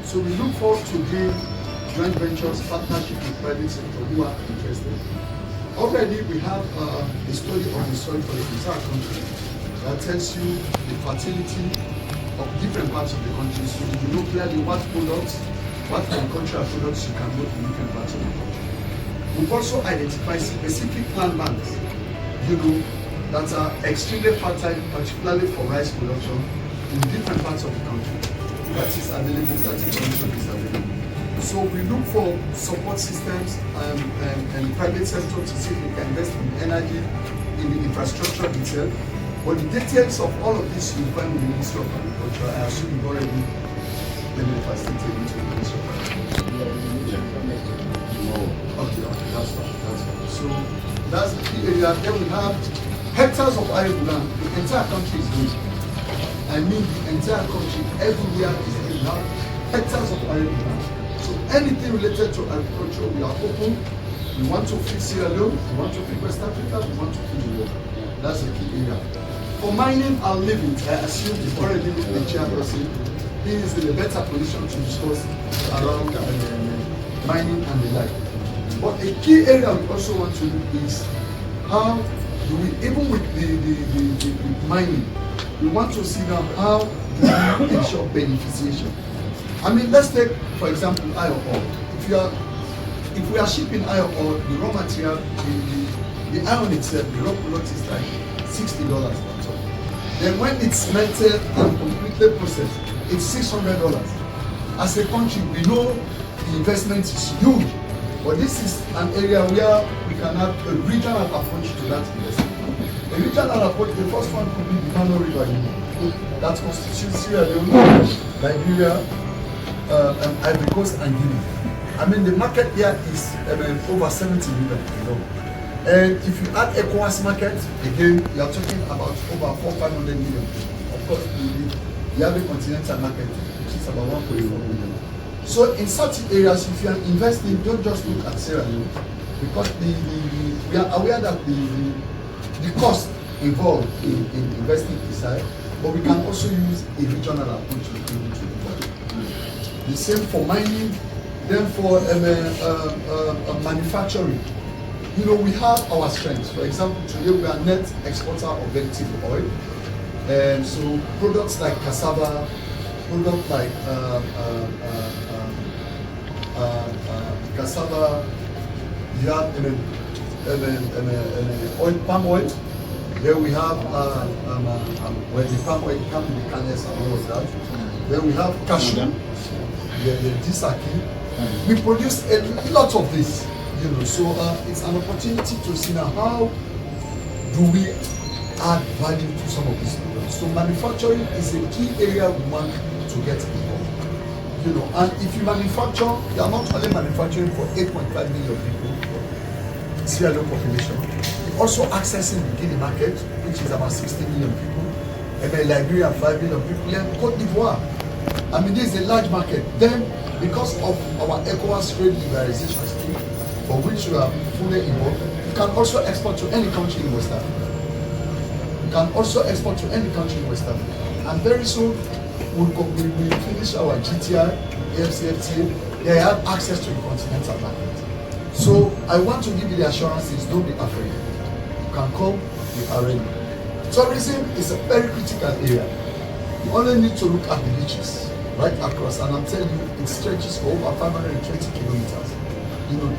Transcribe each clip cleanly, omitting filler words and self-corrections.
So we look forward to doing joint ventures, partnership with private sector who are interested. Already we have a study of the soil for the entire country that tells you the fertility of different parts of the country. So you know clearly what products, what agricultural products you can grow in different parts of the country. We've also identified specific plant lands, that are extremely fertile, particularly for rice production in different parts of the country. That is available, that information is available. So we look for support systems and private sector to see if we can invest in energy, in the infrastructure itself. But the details of all of this you find with the Ministry of Agriculture. I assume you've already facilitated into the Ministry of Agriculture. Okay, that's fine. So that's the key area. Then we have hectares of arable land. The entire country is good. I mean the entire country, everywhere is good now. Hectares of arable land. So anything related to agriculture, we are open. We want to feed Sierra Leone, we want to feed West Africa, we want to feed the world. That's the key area. For mining, I'll leave it. I assume you've already met the chairperson. He is in a better position to discuss around mining and the like. But a key area we also want to look is how do we, even with the mining, we want to see now how do we ensure beneficiation. I mean, let's take, for example, iron ore. If we are shipping iron ore, the raw material, the iron itself, the raw product is like $60 per ton. Then when it's melted and completely processed, it's $600. As a country, we know the investment is huge, but this is an area where we can have a regional approach to that investment. A regional approach, the first one could be the Kano River, that constitutes Sierra Leone, Liberia, Ivory Coast and Guinea. I mean, the market here is over 70 million. And if you add ECOWAS market, again, you are talking about over 400-500 million. Of course, the other continental market, which is about 1.4 million. So in such areas, if you are investing, don't just look at Sierra Leone, because we are aware that the cost involved in investing is high, but we can also use a regional approach to be able to invest. The same for mining, then for manufacturing. We have our strengths. For example, today we are net exporter of vegetable oil, and so products like cassava, products like cassava, you have oil, palm oil. Then we have when the palm oil comes with the kernels and all of that. Then we have cashew, the disaki. We produce a lot of this. So it's an opportunity to see now how do we add value to some of these products. So manufacturing is a key area we want to get involved. And if you manufacture, you are not only manufacturing for 8.5 million people, Sierra Leone population, you're also accessing the Guinea market, which is about 60 million people, and then Liberia 5 million people, and Cote d'Ivoire. I mean, this is a large market. Then, because of our ECOWAS trade liberalization scheme, for which you are fully involved, you can also export to any country in West Africa. You can also export to any country in West Africa. And very soon, we'll finish our GTI, AFCFTA, they have access to the continental market. So I want to give you the assurances, don't be afraid. You can come, you are ready. Tourism is a very critical area. You only need to look at the beaches right across, and I'm telling you, it stretches for over 520 kilometers.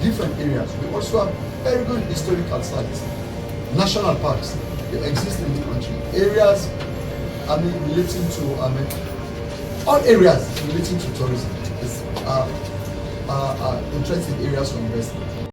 Different areas. We also have very good historical sites, national parks. They exist in the country. Areas, relating to, all areas relating to tourism are interesting areas for investment.